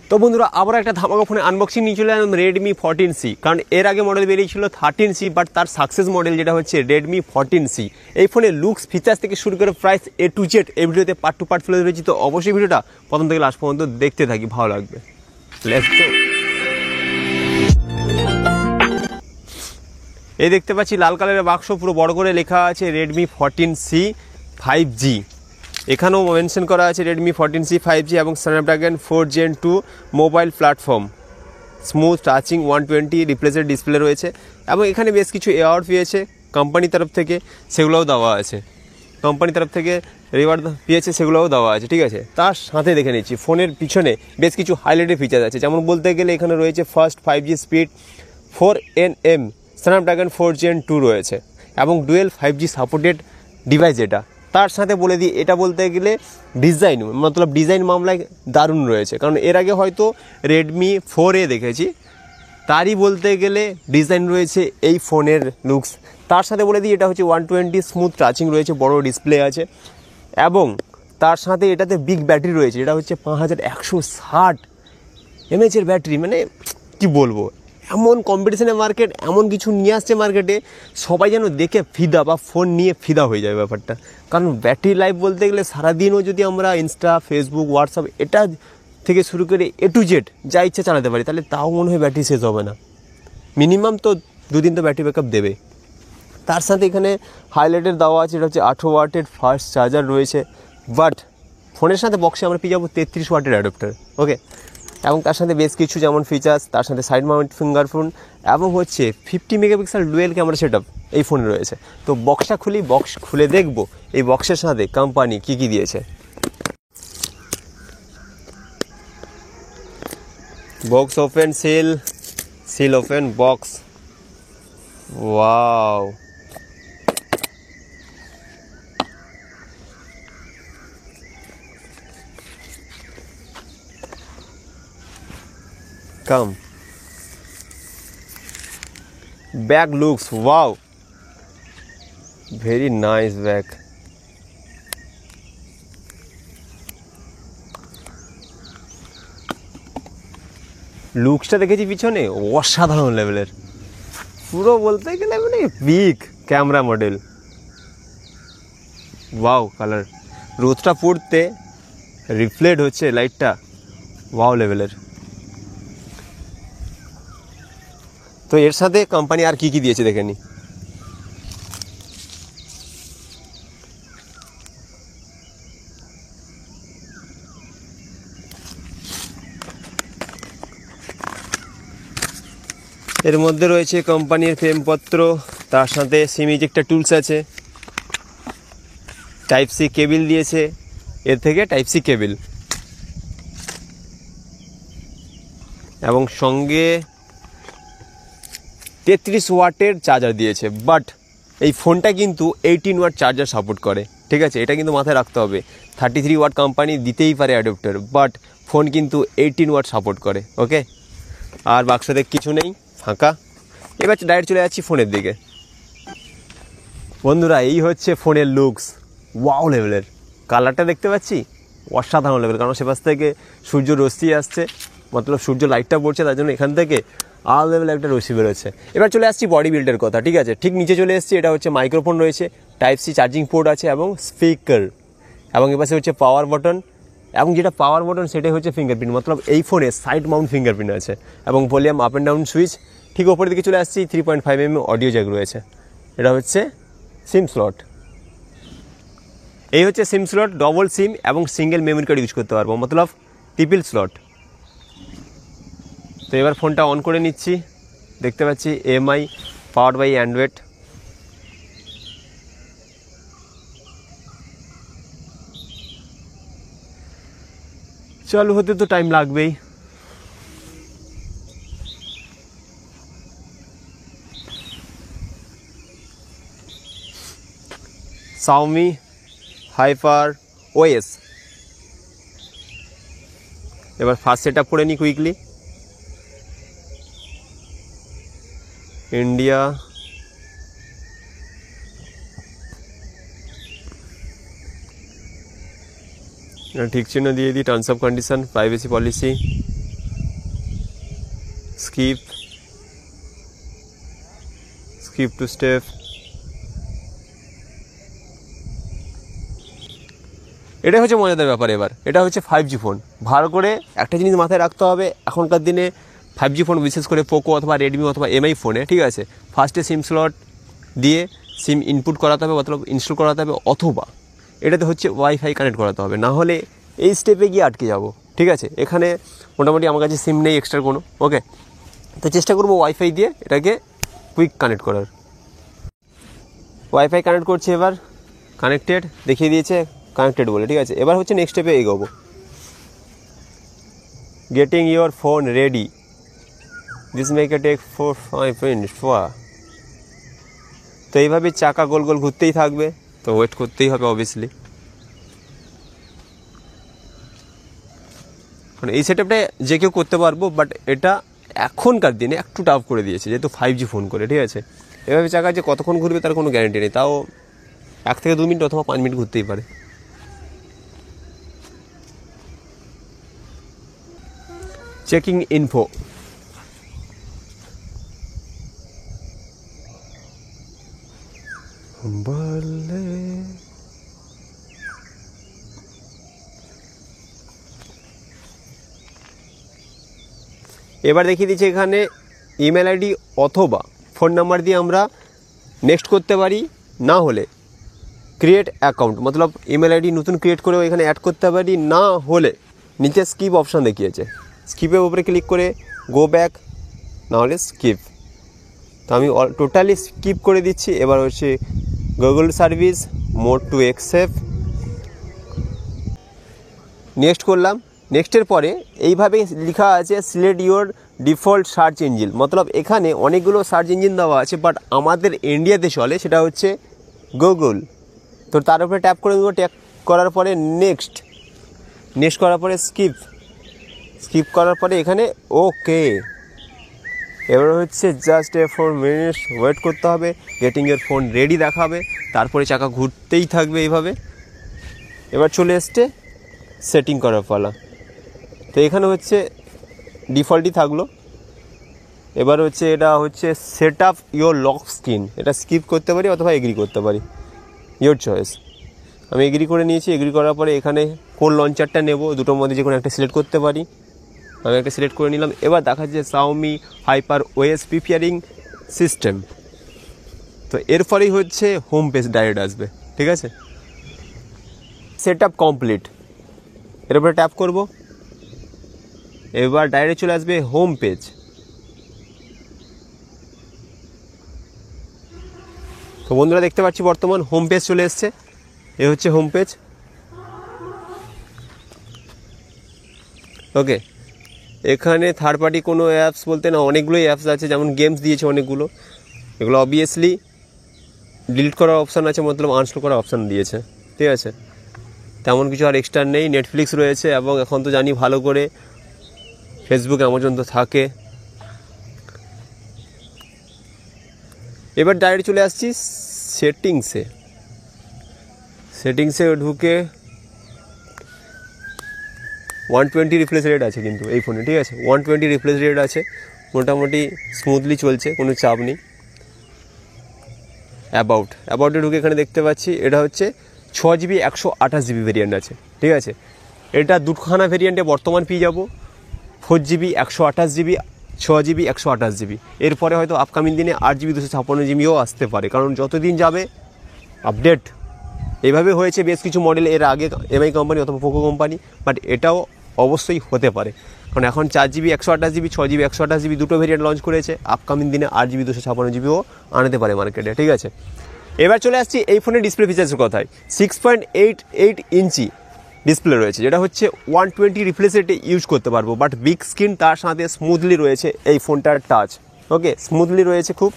তো বন্ধুরা আবার একটা ধামাকা ফোনে আনবক্সিং নিয়ে চলে এলাম রেডমি 14C, কারণ এর আগে মডেল বেরিয়েছিল 13C, বাট তার সাকসেস মডেল যেটা হচ্ছে রেডমি 14C। এই ফোনের লুকস ফিচার্স থেকে শুরু করে প্রাইস A to Z এই ভিডিওতে পার্ট টু পার্ট ফেলে রয়েছে। তো অবশ্যই ভিডিওটা প্রথম থেকে লাস্ট পর্যন্ত দেখতে থাকি, ভালো লাগবে। Let's go. এই দেখতে পাচ্ছি লাল কালারের বাক্স, পুরো বড় করে লেখা আছে রেডমি 14C 5G। এখানেও মেনশন করা আছে রেডমি 14C 5G এবং Snapdragon 4 Gen 2 mobile platform, smooth touching 120 রিপ্লেসের ডিসপ্লে রয়েছে এবং এখানে বেশ কিছু অ্যাওয়ার্ড পেয়েছে কোম্পানির তরফ থেকে, সেগুলোও দেওয়া আছে। কোম্পানির তরফ থেকে রিওয়ার্ড পেয়েছে, সেগুলোও দেওয়া আছে, ঠিক আছে। তার সাথে দেখে নিচ্ছি ফোনের পিছনে বেশ কিছু হাইলাইটেড ফিচার আছে, যেমন বলতে গেলে এখানে রয়েছে first 5G speed, 4nm Snapdragon 4 Gen 2 রয়েছে এবং ডুয়েল 5G সাপোর্টেড ডিভাইস এটা। তার সাথে বলে দিই, এটা বলতে গেলে ডিজাইন মতলব ডিজাইন মামলায় দারুণ রয়েছে, কারণ এর আগে হয়তো রেডমি 4A দেখেছি, তারই বলতে গেলে ডিজাইন রয়েছে এই ফোনের লুকস। তার সাথে বলে দিই, এটা হচ্ছে 120 স্মুথ টাচিং রয়েছে, বড় ডিসপ্লে আছে এবং তার সাথে এটাতে বিগ ব্যাটারি রয়েছে, এটা হচ্ছে 5160 mAh ব্যাটারি। মানে কি বলবো, এমন কম্পিটিশনের মার্কেট, এমন কিছু নিয়ে আসছে মার্কেটে, সবাই যেন দেখে ফিদা বা ফোন নিয়ে ফিদা হয়ে যায় ব্যাপারটা। কারণ ব্যাটারি লাইফ বলতে গেলে সারাদিনও যদি আমরা ইনস্টা, ফেসবুক, হোয়াটসঅ্যাপ এটা থেকে শুরু করে A to Z যা ইচ্ছে চালাতে পারি, তাহলে তাও মনে হয় ব্যাটারি শেষ হবে না, মিনিমাম তো দুদিন তো ব্যাটারি ব্যাকআপ দেবে। তার সাথে এখানে হাইলাইটের দেওয়া আছে, এটা হচ্ছে 18 ওয়াটের ফাস্ট চার্জার রয়েছে, বাট ফোনের সাথে বক্সে আমরা পেয়ে যাবো 33 ওয়াটের অ্যাডাপ্টার, ওকে। এবং তার সাথে বেশ কিছু যেমন ফিচার্স, তার সাথে সাইড মাউন্ট ফিঙ্গারপ্রিন্ট এবং হচ্ছে 50 মেগাপিক্সেল ডুয়েল ক্যামেরা সেটআপ এই ফোনে রয়েছে। তো বক্সটা খুলি, বক্স খুলে দেখবো এই বক্সের সাথে কোম্পানি কী কী দিয়েছে। Box open, seal open, box, wow. Come. Bag looks wow, very nice bag. লুকসটা দেখেছি পিছনে, অসাধারণ লেভেলের, পুরো বলতে গেলে মানে big camera model. Wow colour, রোদটা পড়তে রিফ্লেক্ট হচ্ছে লাইটটা, ওয়াও লেভেলের। তো এর সাথে কোম্পানি আর কি কি দিয়েছে দেখে নি। এর মধ্যে রয়েছে কোম্পানির ফ্রেমপত্র, তার সাথে সিম ইজেক্টর টুলস আছে, টাইপ সি কেবিল দিয়েছে, এর থেকে টাইপ সি কেবিল এবং সঙ্গে 33 ওয়াটের চার্জার দিয়েছে। বাট এই ফোনটা কিন্তু 18 ওয়াট চার্জার সাপোর্ট করে, ঠিক আছে, এটা কিন্তু মাথায় রাখতে হবে। 33 ওয়াট কোম্পানি দিতেই পারে অ্যাডাপ্টার, বাট ফোন কিন্তু 18 ওয়াট সাপোর্ট করে, ওকে। আর বাক্সতে কিছু নেই, ফাঁকা। এবার ডাইরেক্ট চলে যাচ্ছি ফোনের দিকে। বন্ধুরা এই হচ্ছে ফোনের লুকস, ওয়াও লেভেলের। কালারটা দেখতে পাচ্ছি অসাধারণ লেভেল, কারণ সেপাশ থেকে সূর্য রশ্মি আসছে, মতলব সূর্য লাইটটা পড়ছে, তার জন্য এখান থেকে আল লেভেল একটা রশ্মি বেরোচ্ছে। এবার চলে আসছি বডি বিল্ডের কথা, ঠিক আছে। ঠিক নিচে চলে এসেছি, এটা হচ্ছে মাইক্রোফোন রয়েছে, টাইপ সি চার্জিং পোর্ট আছে এবং স্পিকার, এবং এপাশে হচ্ছে পাওয়ার বাটন, এবং যেটা পাওয়ার বাটন সেটাই হচ্ছে ফিঙ্গারপ্রিন্ট, মতলব এই ফোনে সাইড মাউন্ট ফিঙ্গারপ্রিন্ট আছে এবং volume up and down switch. ঠিক ওপরের দিকে চলে আসছি, 3.5mm অডিও জ্যাক রয়েছে, এটা হচ্ছে সিম স্লট। এই হচ্ছে সিম স্লট, ডবল সিম এবং সিঙ্গেল মেমোরি কার্ড ইউজ করতে পারবো, মতলব ট্রিপল স্লট। তো এবার ফোনটা অন করে নিচ্ছি, দেখতে পাচ্ছি MI পাওয়ার বাই অ্যান্ড্রয়েড। চালু হতে তো টাইম লাগবেই। Xiaomi Hyper OS। এবার ফার্স্ট সেট আপ করে নিই কুইকলি। ইন্ডিয়া, ঠিক চিহ্ন দিয়ে দিই, terms of condition, privacy policy, skip to step. এটাই হচ্ছে মজাদার ব্যাপার। এবার এটা হচ্ছে 5G ফোন। ভালো করে একটা জিনিস মাথায় রাখতে হবে, এখনকার দিনে 5G ফোন, বিশেষ করে পোকো অথবা রেডমি অথবা এমআই ফোনে, ঠিক আছে, ফার্স্টে সিম স্লট দিয়ে সিম ইনপুট করাতে হবে অথবা ইনস্টল করাতে হবে, অথবা এটাতে হচ্ছে ওয়াইফাই কানেক্ট করাতে হবে, না হলে এই স্টেপে গিয়ে আটকে যাব। ঠিক আছে, এখানে মোটামুটি আমার কাছে সিম নেই এক্সট্রা কোনো। ওকে, তো চেষ্টা করবো ওয়াইফাই দিয়ে এটাকে কুইক কানেক্ট করার। ওয়াইফাই কানেক্ট করছে, এবার কানেক্টেড দেখিয়ে দিয়েছে, কানেক্টেড বলে। ঠিক আছে, এবার হচ্ছে নেক্সট স্টেপে এগোবো। Getting your phone ready, this make a take 4-5 minutes. তো এইভাবে চাকা গোল গোল ঘুরতেই থাকবে, তো ওয়েট করতেই হবে অবভিয়াসলি। মানে এই সেটআপটা যে কেউ করতে পারবো, বাট এটা এখনকার দিনে একটু টাফ করে দিয়েছে যেহেতু 5G ফোন করে। ঠিক আছে, এভাবে চাকা যে কতক্ষণ ঘুরবে তার কোনো গ্যারান্টি নেই, তাও 1 থেকে 2 মিনিট অথবা 5 মিনিট ঘুরতেই পারে। চেকিং ইনফো, এবার দেখিয়ে দিচ্ছি এখানে ইমেল আইডি অথবা ফোন নাম্বার দিয়ে আমরা নেক্সট করতে পারি, না হলে ক্রিয়েট অ্যাকাউন্ট মতলব ইমেল আইডি নতুন ক্রিয়েট করেও এখানে অ্যাড করতে পারি, না হলে নিচে স্কিপ অপশান দেখিয়েছে, স্কিপের উপরে ক্লিক করে গো ব্যাক, না হলে স্কিপ। তো আমি টোটালি স্কিপ করে দিচ্ছি। এবার হচ্ছে Google service mode to accept, next করলাম। নেক্সটের পরে এইভাবে লেখা আছে select your default search engine, মতলব এখানে অনেকগুলো সার্চ ইঞ্জিন দেওয়া আছে, বাট আমাদের ইন্ডিয়াতে চলে সেটা হচ্ছে গুগল। তো তার উপরে ট্যাপ করে দেবো, ট্যাপ করার পরে নেক্সট করার পরে স্কিপ করার পরে এখানে ওকে। এবার হচ্ছে জাস্ট 4 মিনিটস ওয়েট করতে হবে, গেটিং ইউর ফোন রেডি দেখাবে, তারপরে চাকা ঘুরতেই থাকবে এইভাবে। এবার চলে এসছে সেটিং করার পালা। তো এখানে হচ্ছে ডিফল্টই থাকলো। এবার হচ্ছে এটা হচ্ছে set up your lock screen, এটা স্কিপ করতে পারি অথবা এগ্রি করতে পারি, ইয়োর চয়েস। আমি এগ্রি করে নিয়েছি। এগ্রি করার পরে এখানে কোন লঞ্চারটা নেব, দুটোর মধ্যে যে কোনো একটা সিলেক্ট করতে পারি, আমি একটা সিলেক্ট করে নিলাম। এবার দেখাচ্ছে Xiaomi hyper OS preparing system. তো এর ফলেই হচ্ছে হোম পেজ ডাইরেক্ট আসবে। ঠিক আছে, সেট আপ কমপ্লিট, এর উপরে ট্যাপ করব, এবার ডাইরেক্ট চলে আসবে হোম পেজ। তো বন্ধুরা দেখতে পাচ্ছি বর্তমান হোম পেজ চলে এসছে, এ হচ্ছে হোম পেজ। ওকে, এখানে থার্ড পার্টি কোনো অ্যাপস বলতে না, অনেকগুলোই অ্যাপস আছে, যেমন গেমস দিয়েছে অনেকগুলো, এগুলো অবভিয়াসলি ডিলিট করার অপশান আছে, মতলব আনস্টল করার অপশান দিয়েছে। ঠিক আছে, তেমন কিছু আর এক্সট্রা নেই। নেটফ্লিক্স রয়েছে, এবং এখন তো জানি ভালো করে ফেসবুক অ্যামাজন তো থাকে। এবার ডাইরেক্ট চলে আসছি সেটিংসে ঢুকে 120 রিফ্রেশ রেট আছে কিন্তু এই ফোনে। ঠিক আছে, 120 রিফ্রেশ রেট আছে, মোটামুটি স্মুথলি চলছে, কোনো চাপ নেই। অ্যাবাউটে ঢুকে এখানে দেখতে পাচ্ছি এটা হচ্ছে 6GB 128GB ভেরিয়েন্ট আছে। ঠিক আছে, এটা দুখানা ভেরিয়েন্টে বর্তমান পেয়ে যাবো, 4GB 128GB, 6GB 128GB। এরপরে হয়তো আপকামিং দিনে 8GB 256GBও আসতে পারে, কারণ যতদিন যাবে আপডেট এইভাবে হয়েছে বেশ কিছু মডেল এর আগে, এমআই কোম্পানি অথবা পোকো কোম্পানি, বাট এটাও অবশ্যই হতে পারে, কারণ এখন 4GB 128GB, 6GB 128GB দুটো ভেরিয়েন্ট লঞ্চ করেছে। আপকামিং দিনে 8GB 256GBও আনতে পারে মার্কেটে। ঠিক আছে, এবার চলে আসছি এই ফোনের ডিসপ্লে ফিচার্সের কথায়। 6.88 ইঞ্চি ডিসপ্লে রয়েছে, যেটা হচ্ছে 120 রিফ্রেশ রেটে ইউজ করতে পারবো, বাট বিগ স্ক্রিন, তার সাথে স্মুথলি রয়েছে এই ফোনটার টাচ। ওকে, স্মুথলি রয়েছে খুব।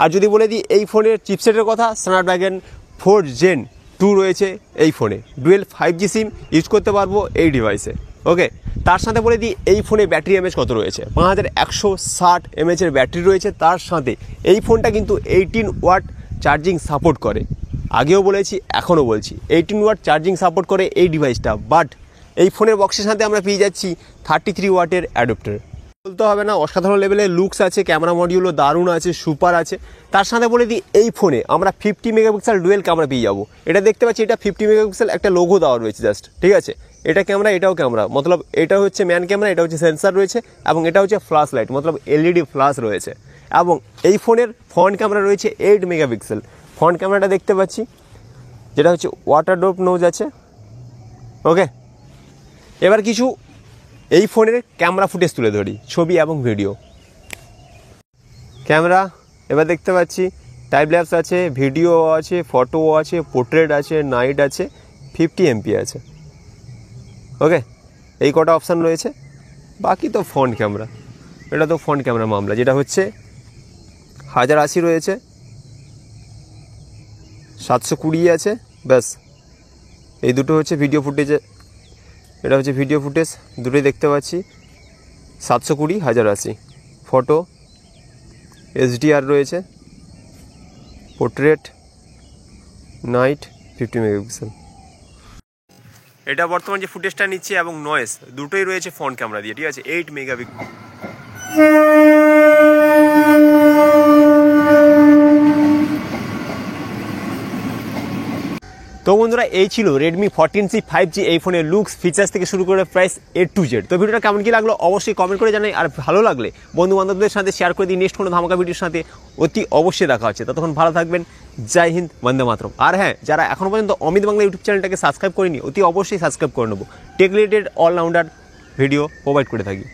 আর যদি বলে দিই এই ফোনের চিপসেটের কথা, স্ন্যাপড্রাগন 4 Gen 2 রয়েছে এই ফোনে, ডুয়েল 5G সিম ইউজ করতে পারবো এই ডিভাইসে। ওকে, তার সাথে বলে দিই এই ফোনে ব্যাটারি এমএচ কত রয়েছে, 5160 mAh ব্যাটারি রয়েছে। তার সাথে এই ফোনটা কিন্তু 18 ওয়াট চার্জিং সাপোর্ট করে, আগেও বলেছি এখনও বলছি, 18 ওয়াট চার্জিং সাপোর্ট করে এই ডিভাইসটা। বাট এই ফোনের বক্সের সাথে আমরা পেয়ে যাচ্ছি 33 ওয়াটের অ্যাডাপ্টার। বলতে হবে না, অসাধারণ লেভেলের লুকস আছে, ক্যামেরা মডিউলও দারুণ আছে, সুপার আছে। তার সাথে বলে দিই এই ফোনে আমরা 50 মেগাপিক্সেল ডুয়েল ক্যামেরা পেয়ে যাবো। এটা দেখতে পাচ্ছি, এটা 50 মেগাপিক্সেল একটা লোগো দেওয়া রয়েছে জাস্ট, ঠিক আছে। এটা ক্যামেরা, এটাও ক্যামেরা, মতলব এটা হচ্ছে ম্যান ক্যামেরা, এটা হচ্ছে সেন্সার রয়েছে, এবং এটা হচ্ছে ফ্ল্যাশ লাইট, মতলব এলইডি ফ্ল্যাশ রয়েছে। এবং এই ফোনের ফ্রন্ট ক্যামেরা রয়েছে 8 মেগাপিক্সেল। ফ্রন্ট ক্যামেরাটা দেখতে পাচ্ছি, যেটা হচ্ছে ওয়াটার ড্রপ নোজ আছে, ওকে। এবার কিছু এই ফোনের ক্যামেরা ফুটেজ তুলে ধরি, ছবি এবং ভিডিও। ক্যামেরা এবার দেখতে পাচ্ছি টাইম ল্যাপস আছে, ভিডিও আছে, ফটো আছে, পোর্ট্রেট আছে, নাইট আছে, 50 এমপি আছে, ওকে। এই কটা অপশান রয়েছে। বাকি তো ফ্রন্ট ক্যামেরা, এটা তো ফ্রন্ট ক্যামেরা মামলা, যেটা হচ্ছে 1080 রয়েছে, 720 আছে, ব্যাস। এই দুটো হচ্ছে ভিডিও ফুটেজে, এটা হচ্ছে ভিডিও ফুটেজ, দুটোই দেখতে পাচ্ছি 720, 1080। ফটো HDR রয়েছে, পোর্ট্রেট, নাইট, 50 মেগাপিক্সেল। এটা বর্তমান যে ফুটেজটা নিচ্ছে এবং নয়েস দুটোই রয়েছে ফ্রন্ট ক্যামেরা দিয়ে, ঠিক আছে, 8 মেগাপিক্সেল। তো বন্ধুরা, এই ছিল Redmi 14C 5G। এই ফোনের লুকস, ফিচার্স থেকে শুরু করে প্রাইস A to Z। তো ভিডিওটা কেমন কি লাগলো অবশ্যই কমেন্ট করে জানাই, আর ভালো লাগলে বন্ধু বান্ধবদের সাথে শেয়ার করে দিই। নেক্সট কোনো ধামাকা ভিডিওর সাথে অতি অবশ্যই দেখা হচ্ছে। ততক্ষণ ভালো থাকবেন, জয় হিন্দ, বন্দে মাতরম। আর হ্যাঁ, যারা এখনো পর্যন্ত অমিত বাংলা ইউটিউব চ্যানেলটাকে সাবস্ক্রাইব করেনি, অতি অবশ্যই সাবস্ক্রাইব করে নেবো। Tech related allrounder video provide করে থাকি।